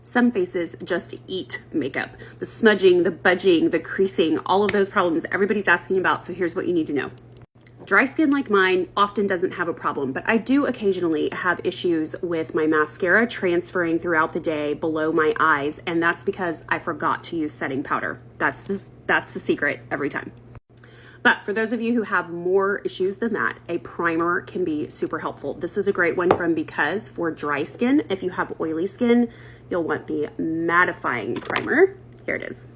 Some faces just eat makeup. The smudging, the budging, the creasing, all of those problems everybody's asking about. So here's what you need to know. Dry skin like mine often doesn't have a problem, but I do occasionally have issues with my mascara transferring throughout the day below my eyes, and that's because I forgot to use setting powder. That's the secret every time. But for those of you who have more issues than that, a primer can be super helpful. This is a great one from Because for dry skin. If you have oily skin, you'll want the mattifying primer. Here it is.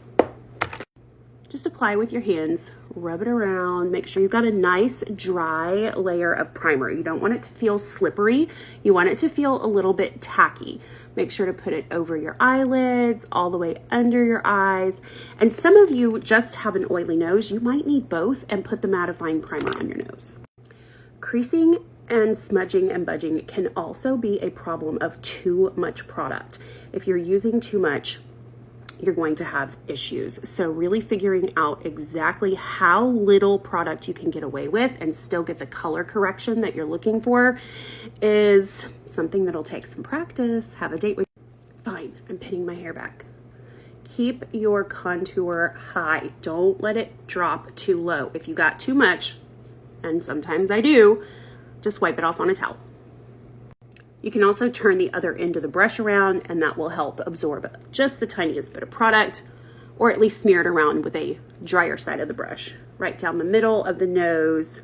Just apply with your hands, rub it around, make sure you've got a nice dry layer of primer. You don't want it to feel slippery. You want it to feel a little bit tacky. Make sure to put it over your eyelids, all the way under your eyes. And some of you just have an oily nose. You might need both and put the mattifying primer on your nose. Creasing and smudging and budging can also be a problem of too much product. If you're using too much, you're going to have issues. So really figuring out exactly how little product you can get away with and still get the color correction that you're looking for is something that'll take some practice. Have a date with. Fine, I'm pinning my hair back. Keep your contour high. Don't let it drop too low. If you got too much, and sometimes I do, just wipe it off on a towel. You can also turn the other end of the brush around, and that will help absorb just the tiniest bit of product, or at least smear it around with a drier side of the brush, right down the middle of the nose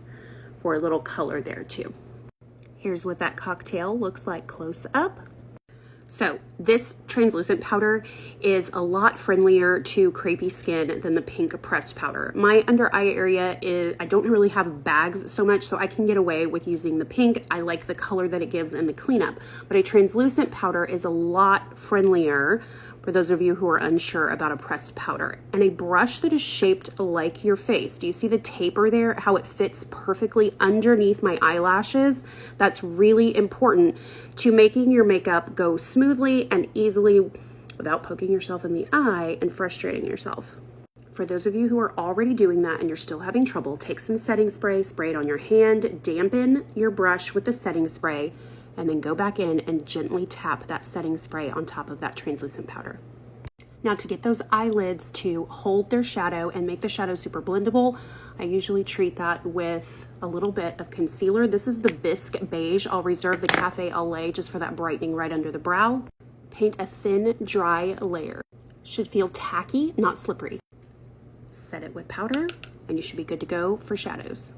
for a little color there too. Here's what that cocktail looks like close up. So this translucent powder is a lot friendlier to crepey skin than the pink pressed powder. My under eye area I don't really have bags so much, so I can get away with using the pink. I like the color that it gives in the cleanup, but a translucent powder is a lot friendlier for those of you who are unsure about a pressed powder. And a brush that is shaped like your face. Do you see the taper there? How it fits perfectly underneath my eyelashes? That's really important to making your makeup go smoothly and easily without poking yourself in the eye and frustrating yourself. For those of you who are already doing that and you're still having trouble, take some setting spray, spray it on your hand, dampen your brush with the setting spray, and then go back in and gently tap that setting spray on top of that translucent powder. Now to get those eyelids to hold their shadow and make the shadow super blendable, I usually treat that with a little bit of concealer. This is the Bisque Beige. I'll reserve the Cafe Au Lait just for that brightening right under the brow. Paint a thin, dry layer. Should feel tacky, not slippery. Set it with powder, and you should be good to go for shadows.